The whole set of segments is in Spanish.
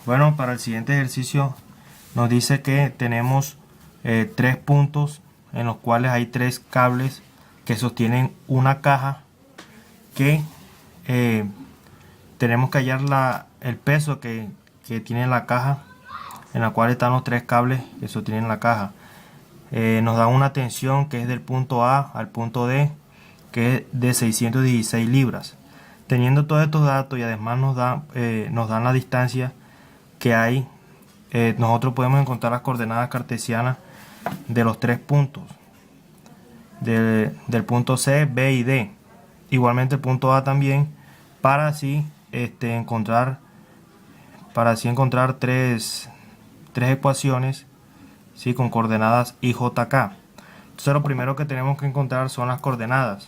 Bueno, para el siguiente ejercicio nos dice que tenemos tres puntos en los cuales hay tres cables que sostienen una caja que tenemos que hallar el peso que tiene la caja en la cual están los tres cables que sostienen la caja. Nos da una tensión que es del punto A al punto D, que es de 616 libras. Teniendo todos estos datos y además nos dan la distancia que hay, nosotros podemos encontrar las coordenadas cartesianas de los tres puntos, del punto C, B y D. Igualmente el punto A también, para así encontrar tres ecuaciones, ¿sí?, con coordenadas I, J, K. Entonces lo primero que tenemos que encontrar son las coordenadas.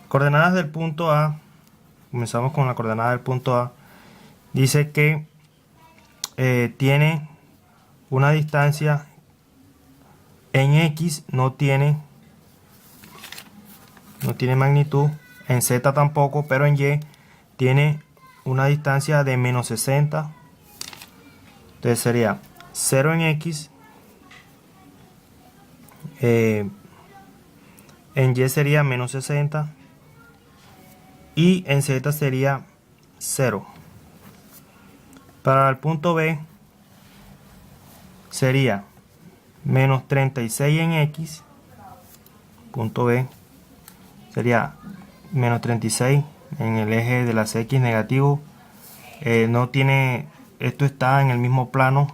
Coordenadas del punto A. Comenzamos con la coordenada del punto A. Dice que tiene una distancia en X, no tiene magnitud, en Z tampoco, pero en Y tiene una distancia de menos 60. Entonces sería 0 en X, en Y sería menos 60 y en Z sería 0. Para el punto B sería menos 36 en X, punto B sería menos 36 en el eje de las X negativo. Esto está en el mismo plano.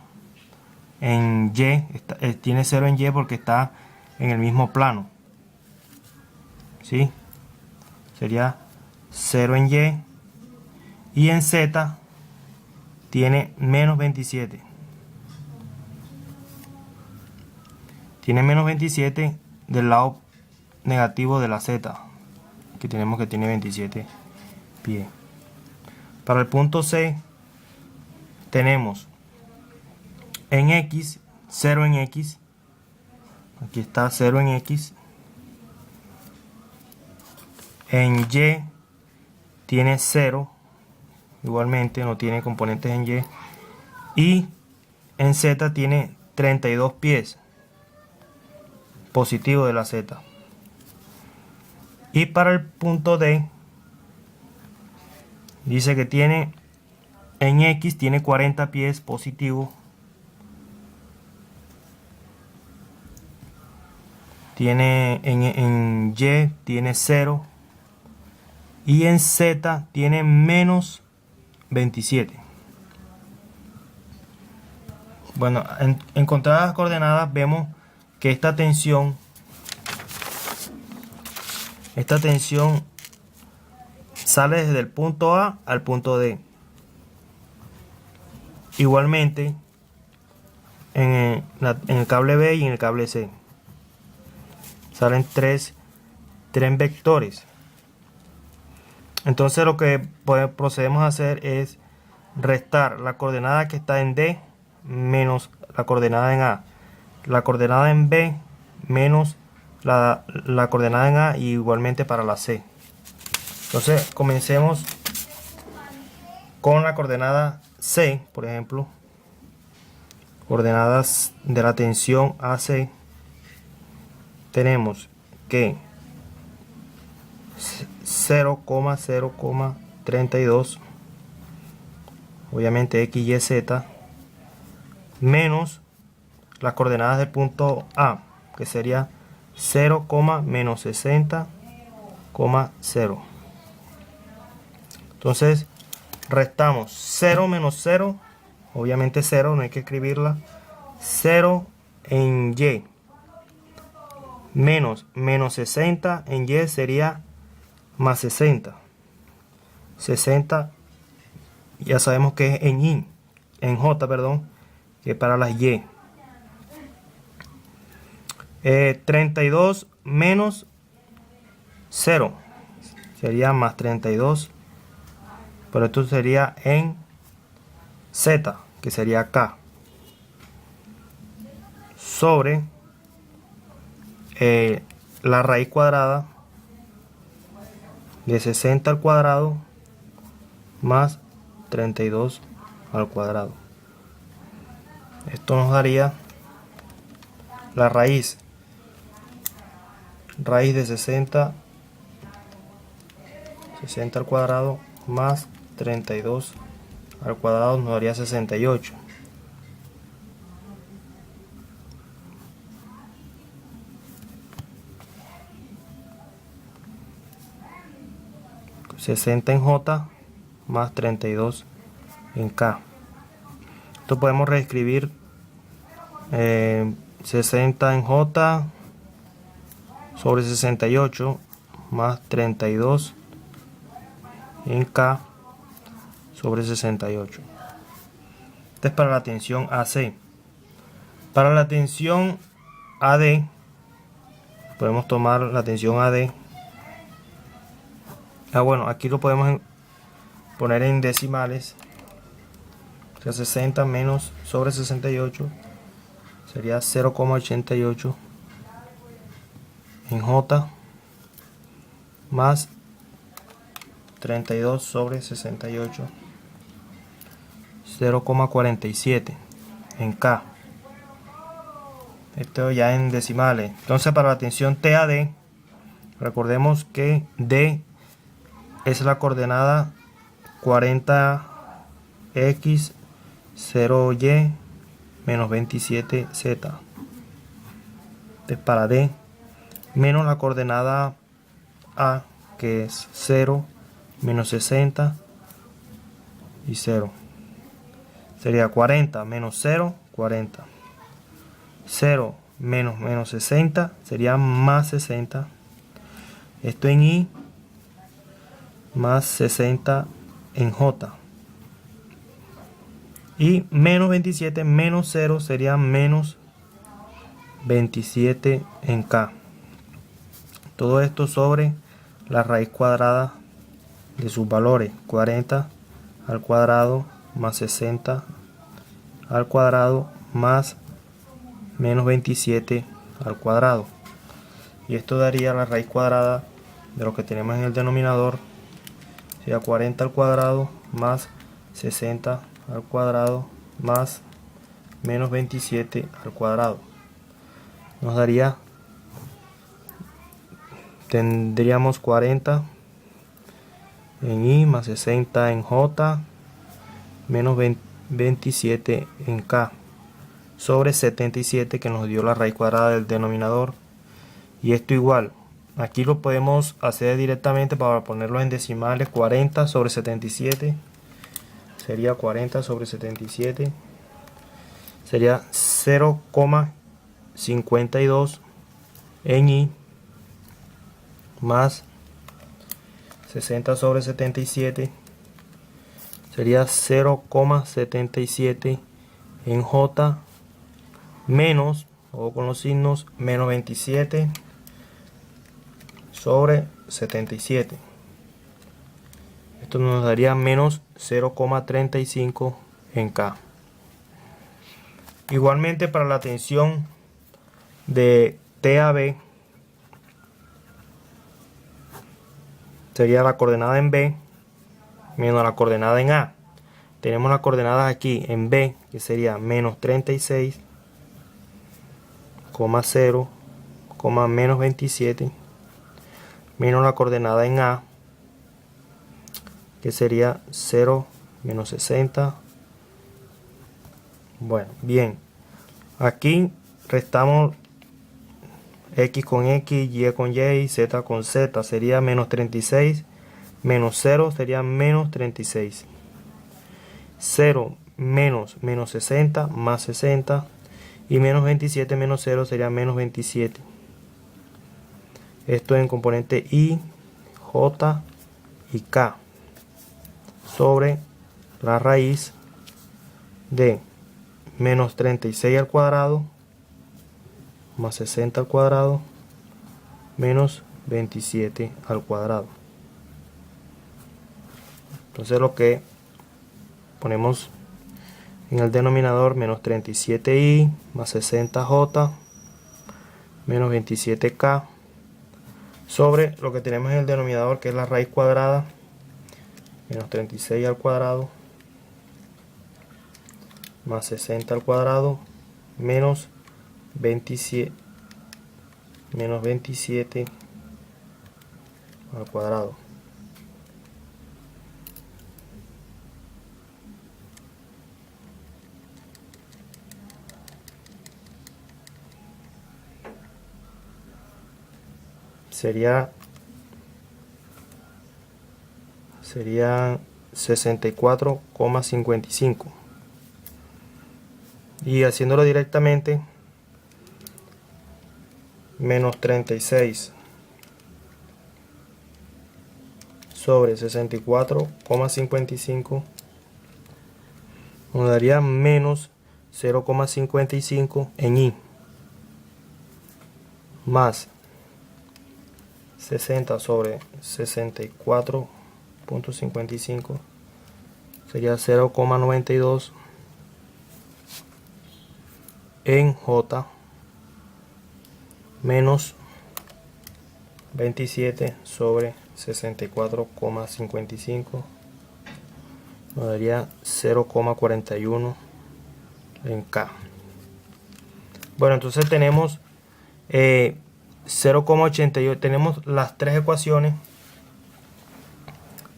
En Y tiene 0 en Y porque está en el mismo plano, ¿sí? Sería 0 en Y. Y en Z tiene menos 27. Tiene menos 27 del lado negativo de la Z, que tenemos que tiene 27 pies. Para el punto C tenemos en X 0 en X. Aquí está 0 en X. En Y tiene 0. Igualmente no tiene componentes en Y. Y en Z tiene 32 pies positivo de la Z. Y para el punto D dice que tiene en X tiene 40 pies positivo. Tiene en Y tiene 0 y en Z tiene menos 27. Bueno, encontradas las coordenadas vemos que esta tensión sale desde el punto A al punto D. Igualmente en el cable B y en el cable C salen tres vectores. Entonces lo que procedemos a hacer es restar la coordenada que está en D menos la coordenada en A, la coordenada en B menos la coordenada en A, y igualmente para la C. Entonces comencemos con la coordenada C, por ejemplo. Coordenadas de la tensión AC. Tenemos que 0,0,32, obviamente X, Y, Z, menos las coordenadas del punto A, que sería 0, menos 60,0. Entonces restamos 0 menos 0, obviamente 0, no hay que escribirla. 0 en Y menos 60 en Y sería más 60. 60 ya sabemos que es en J, perdón, que es para las Y. 32 menos 0 sería más 32, pero esto sería en Z, que sería K, sobre la raíz cuadrada de 60 al cuadrado más 32 al cuadrado. Esto nos daría la raíz de 60 al cuadrado más 32 al cuadrado nos daría 68. $60 en J más 32 en K. Esto podemos reescribir 60 en J sobre 68 más 32 en K sobre 68. Este es para la tensión AC. Para la tensión AD, podemos tomar la tensión AD. Bueno, aquí lo podemos poner en decimales. O sea, 60 menos sobre 68 sería 0,88 en J más 32 sobre 68, 0,47 en K. Esto ya en decimales. Entonces, para la tensión TAD, recordemos que D es la coordenada 40x 0y menos 27z. Entonces, para D menos la coordenada A, que es 0 menos 60 y 0. Sería 40 menos 0, 40. 0 menos 60 sería más 60. Esto en I más 60 en J. Y menos 27 menos 0 sería menos 27 en K. Todo esto sobre la raíz cuadrada de sus valores. 40 al cuadrado más 60 al cuadrado más menos 27 al cuadrado. Y esto daría la raíz cuadrada de lo que tenemos en el denominador. Sería 40 al cuadrado más 60 al cuadrado más menos 27 al cuadrado. Nos daría, tendríamos 40 en I más 60 en J menos 27 en K sobre 77 que nos dio la raíz cuadrada del denominador. Y esto igual, aquí lo podemos hacer directamente para ponerlo en decimales. 40 sobre 77 sería 40 sobre 77 sería 0,52 en I más 60 sobre 77 sería 0,77 en J menos, o con los signos, menos 27 sobre 77. Esto nos daría menos 0,35 en K. Igualmente, para la tensión de TAB, sería la coordenada en B menos la coordenada en A. Tenemos las coordenadas aquí en B, que sería menos 36,0, menos 27, menos la coordenada en A, que sería 0 menos 60. Bueno, bien, aquí restamos X con X, Y con Y, Z con Z, sería menos 36, menos 0 sería menos 36. 0 menos 60 más 60 y menos 27 menos 0 sería menos 27. Esto en componente I, J y K sobre la raíz de menos 36 al cuadrado más 60 al cuadrado menos 27 al cuadrado. Entonces lo que ponemos en el denominador, menos 37i más 60j menos 27K sobre lo que tenemos en el denominador, que es la raíz cuadrada, menos 36 al cuadrado, más 60 al cuadrado, menos 27 al cuadrado. Serían 64,55. Y haciéndolo directamente, menos 36 sobre 64,55 nos daría menos 0,55 en y, más 60 sobre 64,55 sería 0,92 en j, menos 27 sobre 64,55 nos daría 0,41 en k. Bueno, entonces tenemos 0,88, tenemos las tres ecuaciones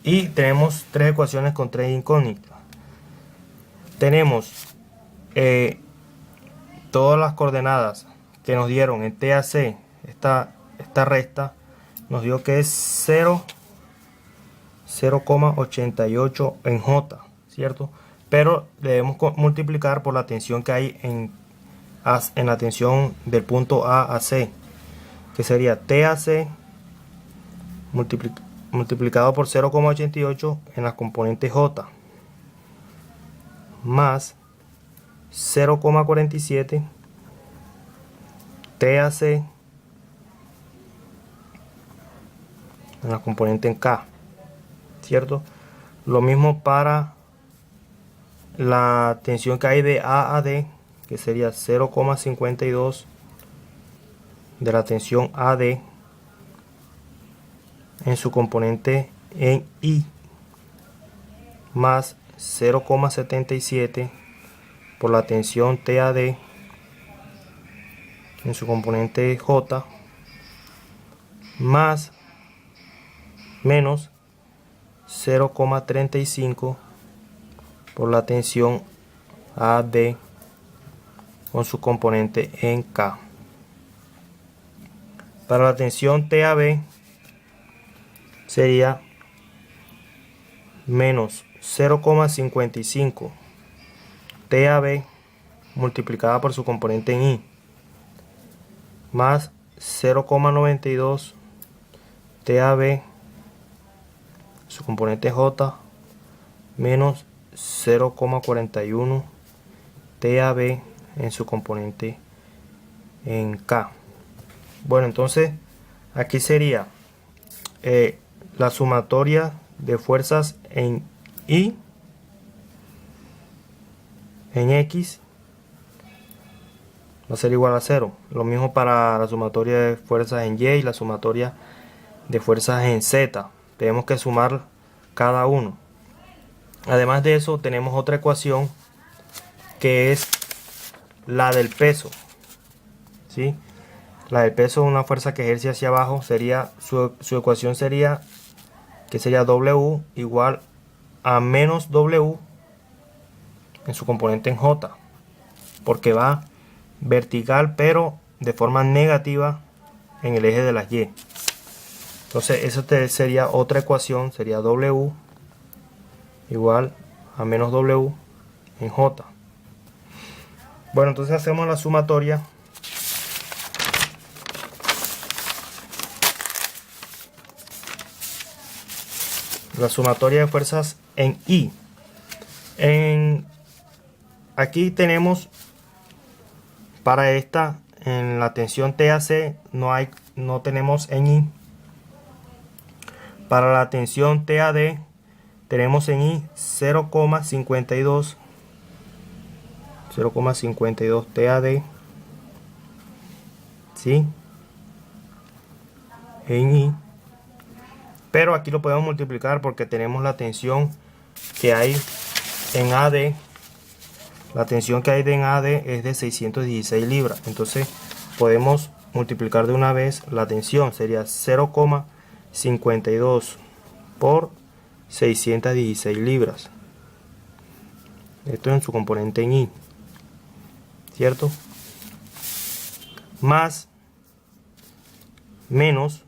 y tenemos tres ecuaciones con tres incógnitas. Tenemos todas las coordenadas que nos dieron en TAC, esta recta nos dio que es 0,88 en J, ¿cierto? Pero debemos multiplicar por la tensión que hay en la tensión del punto A a C, que sería TAC multiplicado por 0,88 en la componente J, más 0,47 TAC en la componente en K, ¿cierto? Lo mismo para la tensión que hay de A a D, que sería 0,52 de la tensión AD en su componente en I, más 0,77 por la tensión TAD en su componente J, más menos 0,35 por la tensión AD con su componente en K. Para la tensión TAB sería menos 0,55 TAB multiplicada por su componente en I, más 0,92 TAB su componente J, menos 0,41 TAB en su componente en K. Bueno, entonces aquí sería la sumatoria de fuerzas en Y, en X, va a ser igual a 0. Lo mismo para la sumatoria de fuerzas en Y y la sumatoria de fuerzas en Z. Tenemos que sumar cada uno. Además de eso, tenemos otra ecuación que es la del peso, ¿sí? La del peso, una fuerza que ejerce hacia abajo, sería su ecuación sería que sería W igual a menos W en su componente en J, porque va vertical pero de forma negativa en el eje de las Y. Entonces esa sería otra ecuación, sería W igual a menos W en J. Bueno, entonces hacemos la sumatoria. La sumatoria de fuerzas en I. Aquí tenemos para esta, en la tensión TAC no tenemos en I. Para la tensión TAD tenemos en I 0,52 TAD, ¿sí? en I, pero aquí lo podemos multiplicar porque tenemos la tensión que hay en AD. La tensión que hay en AD es de 616 libras, entonces podemos multiplicar de una vez la tensión. Sería 0,52 por 616 libras. Esto en su componente en I, ¿cierto? Más, menos,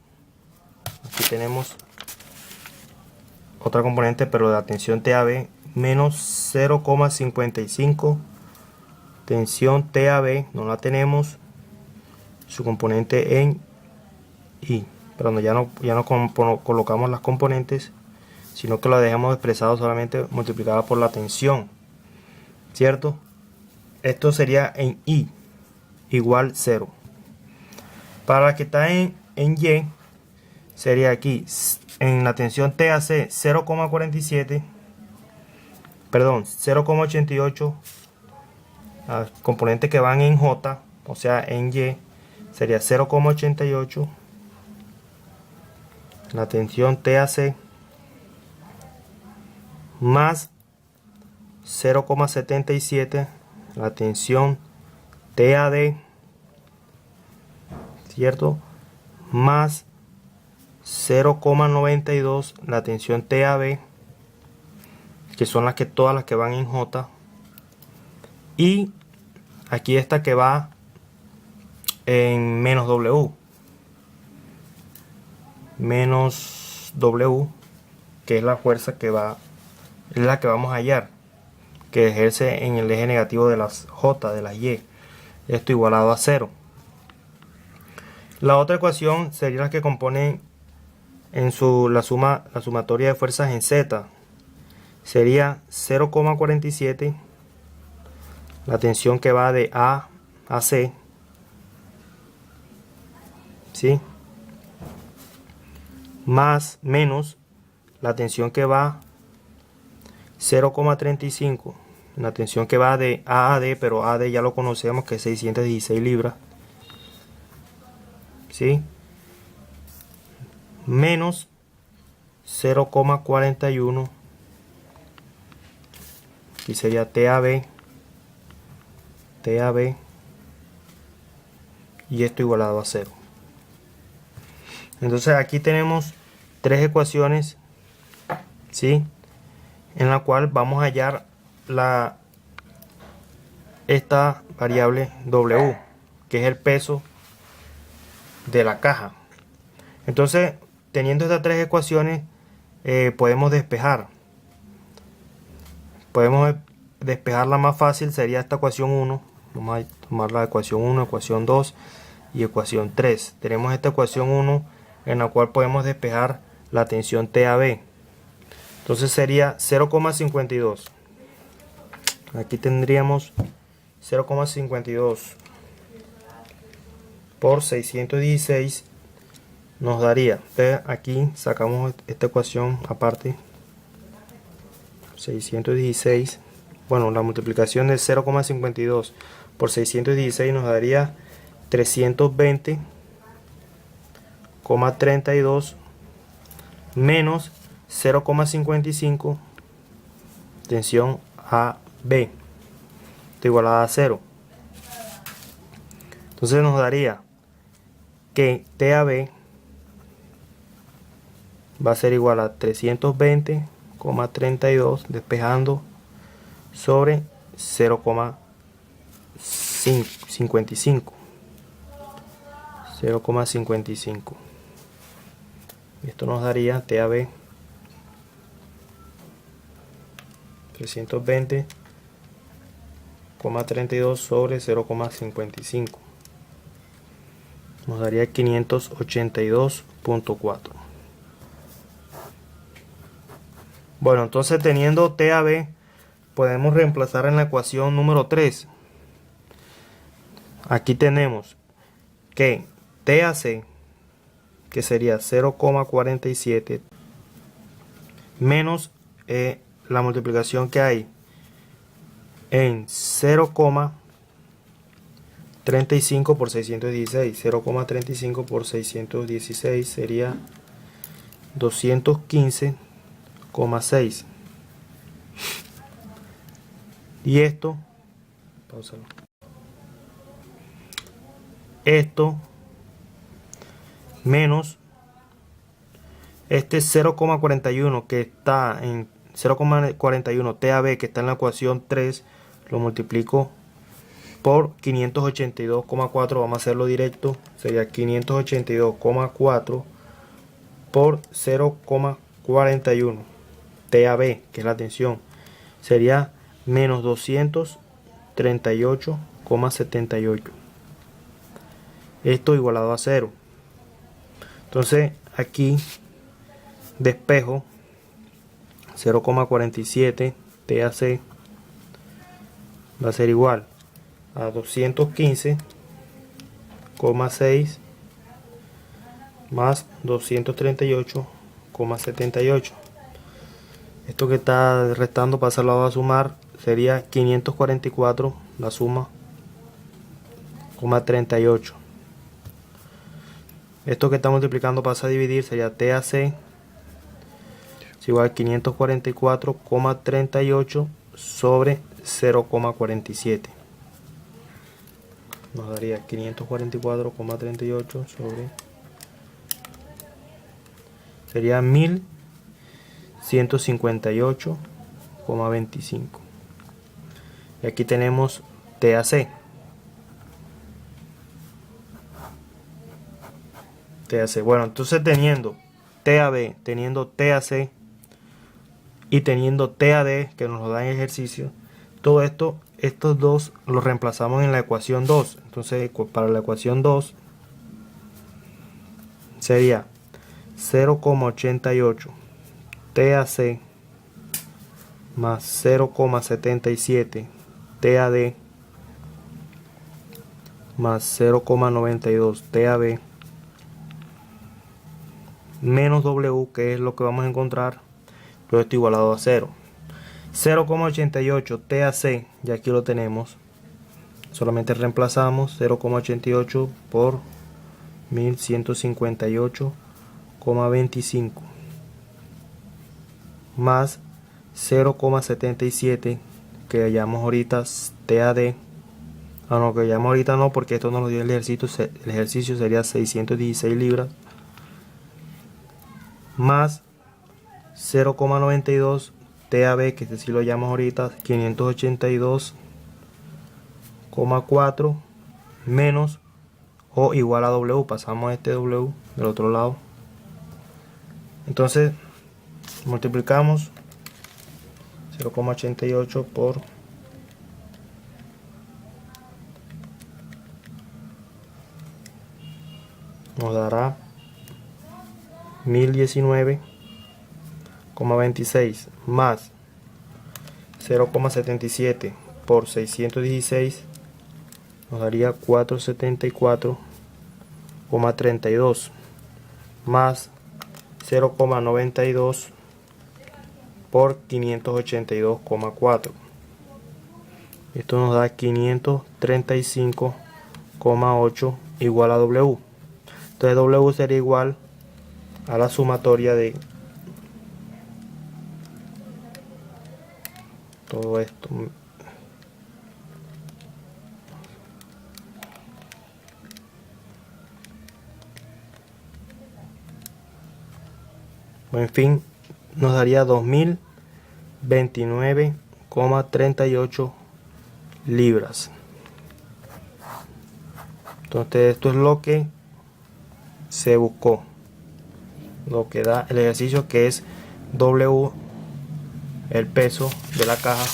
aquí tenemos otra componente, pero de la tensión TAB, menos 0,55, tensión TAB, no la tenemos, su componente en I, pero ya no colocamos las componentes, sino que la dejamos expresado solamente multiplicada por la tensión, ¿cierto? Esto sería en I igual 0. Para la que está en Y, sería aquí en la tensión TAC 0,47, perdón, 0,88, componentes que van en J, o sea en Y, sería 0,88, la tensión TAC más 0,77, la tensión TAD, ¿cierto? Más 0,92 la tensión TAB, que son todas las que van en J, y aquí esta que va en menos W, que es la fuerza que va, es la que vamos a hallar, que ejerce en el eje negativo de las J, de las Y, esto igualado a 0. La otra ecuación sería la que compone en la sumatoria de fuerzas en Z, sería 0,47 la tensión que va de A a C, ¿sí? Más, menos la tensión que va 0,35, la tensión que va de A a D, pero AD ya lo conocemos que es 616 libras, ¿sí? Menos 0,41, aquí sería TAB, y esto igualado a 0. Entonces aquí tenemos tres ecuaciones, ¿sí? En la cual vamos a hallar esta variable W, que es el peso de la caja. Entonces, teniendo estas tres ecuaciones, podemos despejar. Podemos despejarla más fácil, sería esta ecuación 1. Vamos a tomar la ecuación 1, ecuación 2 y ecuación 3. Tenemos esta ecuación 1 en la cual podemos despejar la tensión TAB. Entonces sería 0,52. Aquí tendríamos 0,52 por 616 nos daría. Entonces aquí sacamos esta ecuación aparte. 616. Bueno, la multiplicación de 0,52 por 616 nos daría 320,32 menos 0,55 tensión AB, esto igualada a 0. Entonces nos daría que TAB va a ser igual a 320,32 despejando sobre 0,55. Esto nos daría TAB 320,32 sobre 0,55. Nos daría 582,4. Bueno, entonces teniendo TAB, podemos reemplazar en la ecuación número 3. Aquí tenemos que TAC, que sería 0,47, menos la multiplicación que hay en 0,32 35 por 616. 0,35 por 616 sería 215,6. Y esto, pausalo. Esto menos este 0,41 que está en 0,41 TAB que está en la ecuación 3, lo multiplico por 582,4. Vamos a hacerlo directo. Sería 582,4 por 0,41 TAB, que es la tensión. Sería menos 238,78. Esto igualado a 0. Entonces aquí despejo 0,47 TAC va a ser igual a 215,6 más 238,78. Esto que está restando, pasarlo a sumar, sería 544, la suma, 38. Esto que está multiplicando pasa a dividir, sería TAC es igual a 544,38 sobre 0,47. Nos daría 544,38 sobre... sería 1158,25. Y aquí tenemos TAC. Bueno, entonces teniendo TAB, teniendo TAC y teniendo TAD, que nos lo da en ejercicio, todo esto, estos dos los reemplazamos en la ecuación 2. Entonces, para la ecuación 2 sería 0,88 TAC más 0,77 TAD más 0,92 TAB menos W, que es lo que vamos a encontrar. Todo esto igualado a 0. 0,88 TAC, ya aquí lo tenemos. Solamente reemplazamos 0,88 por 1158,25 más 0,77 que hallamos ahorita TAD. No, que hallamos ahorita no, porque esto nos lo dio el ejercicio. El ejercicio sería 616 libras más 0,92 TAB, que este sí lo hallamos ahorita, 582,4 menos o igual a W. Pasamos este W del otro lado. Entonces multiplicamos 0,88 por nos dará 1019,26 más 0,77 por 616 nos daría 474,32 más 0,92 por 582,4. Esto nos da 535,8 igual a W. Entonces W sería igual a la sumatoria de todo esto. En fin, nos daría 2029,38 libras. Entonces esto es lo que se buscó, lo que da el ejercicio, que es W, el peso de la caja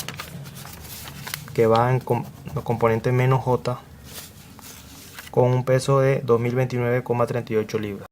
que va en los componentes menos J, con un peso de 2029,38 libras.